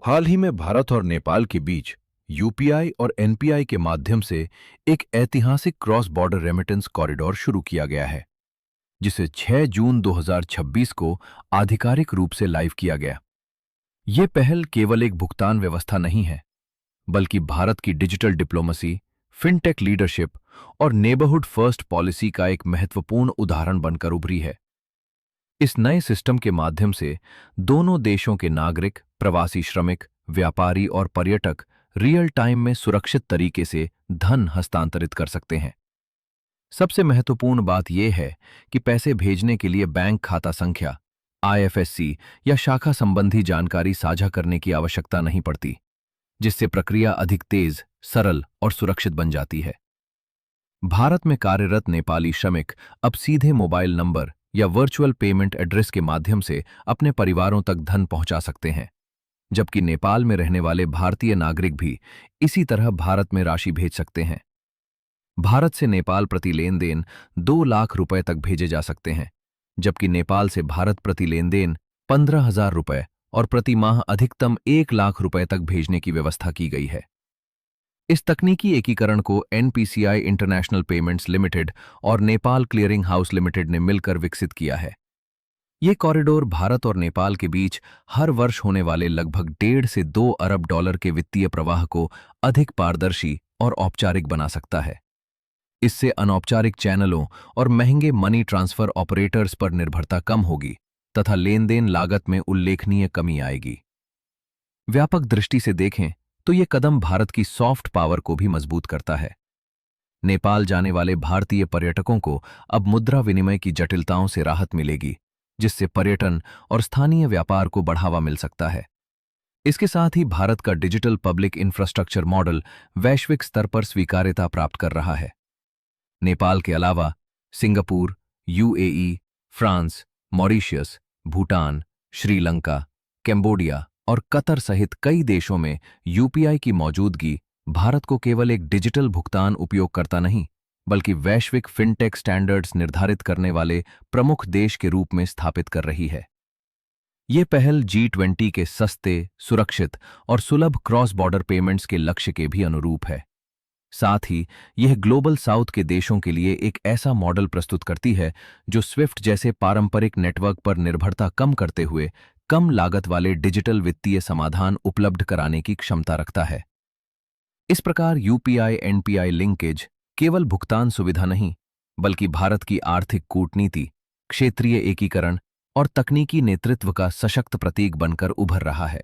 हाल ही में भारत और नेपाल के बीच यूपीआई और एनपीआई के माध्यम से एक ऐतिहासिक क्रॉस बॉर्डर रेमिटेंस कॉरिडोर शुरू किया गया है, जिसे 6 जून 2026 को आधिकारिक रूप से लाइव किया गया। ये पहल केवल एक भुगतान व्यवस्था नहीं है, बल्कि भारत की डिजिटल डिप्लोमेसी, फिनटेक लीडरशिप और नेबरहुड फर्स्ट पॉलिसी का एक महत्वपूर्ण उदाहरण बनकर उभरी है। इस नए सिस्टम के माध्यम से दोनों देशों के नागरिक, प्रवासी श्रमिक, व्यापारी और पर्यटक रियल टाइम में सुरक्षित तरीके से धन हस्तांतरित कर सकते हैं। सबसे महत्वपूर्ण बात यह है कि पैसे भेजने के लिए बैंक खाता संख्या, आईएफएससी या शाखा संबंधी जानकारी साझा करने की आवश्यकता नहीं पड़ती, जिससे प्रक्रिया अधिक तेज, सरल और सुरक्षित बन जाती है। भारत में कार्यरत नेपाली श्रमिक अब सीधे मोबाइल नंबर या वर्चुअल पेमेंट एड्रेस के माध्यम से अपने परिवारों तक धन पहुंचा सकते हैं, जबकि नेपाल में रहने वाले भारतीय नागरिक भी इसी तरह भारत में राशि भेज सकते हैं। भारत से नेपाल प्रति लेन देन 2 लाख रुपए तक भेजे जा सकते हैं, जबकि नेपाल से भारत प्रति लेन देन 15,000 रुपए और प्रति माह अधिकतम 1 लाख रुपए तक भेजने की व्यवस्था की गई है। इस तकनीकी एकीकरण को एनपीसीआई इंटरनेशनल पेमेंट्स लिमिटेड और नेपाल क्लियरिंग हाउस लिमिटेड ने मिलकर विकसित किया है। ये कॉरिडोर भारत और नेपाल के बीच हर वर्ष होने वाले लगभग 1.5 से 2 अरब डॉलर के वित्तीय प्रवाह को अधिक पारदर्शी और औपचारिक बना सकता है। इससे अनौपचारिक चैनलों और महंगे मनी ट्रांसफर ऑपरेटर्स पर निर्भरता कम होगी तथा लेन देन लागत में उल्लेखनीय कमी आएगी। व्यापक दृष्टि से देखें तो ये कदम भारत की सॉफ्ट पावर को भी मजबूत करता है। नेपाल जाने वाले भारतीय पर्यटकों को अब मुद्रा विनिमय की जटिलताओं से राहत मिलेगी, जिससे पर्यटन और स्थानीय व्यापार को बढ़ावा मिल सकता है। इसके साथ ही भारत का डिजिटल पब्लिक इंफ्रास्ट्रक्चर मॉडल वैश्विक स्तर पर स्वीकार्यता प्राप्त कर रहा है। नेपाल के अलावा Singapore, UAE, France, Mauritius, Bhutan, Sri Lanka, Cambodia और कतर सहित कई देशों में यूपीआई की मौजूदगी भारत को केवल एक डिजिटल भुगतान उपयोगकर्ता नहीं, बल्कि वैश्विक फिनटेक स्टैंडर्ड्स निर्धारित करने वाले प्रमुख देश के रूप में स्थापित कर रही है। ये पहल G20 के सस्ते, सुरक्षित और सुलभ क्रॉस बॉर्डर पेमेंट्स के लक्ष्य के भी अनुरूप है। साथ ही यह ग्लोबल साउथ के देशों के लिए एक ऐसा मॉडल प्रस्तुत करती है जो स्विफ्ट जैसे पारंपरिक नेटवर्क पर निर्भरता कम करते हुए कम लागत वाले डिजिटल वित्तीय समाधान उपलब्ध कराने की क्षमता रखता है। इस प्रकार यूपीआई एनपीआई लिंकेज केवल भुगतान सुविधा नहीं, बल्कि भारत की आर्थिक कूटनीति, क्षेत्रीय एकीकरण और तकनीकी नेतृत्व का सशक्त प्रतीक बनकर उभर रहा है।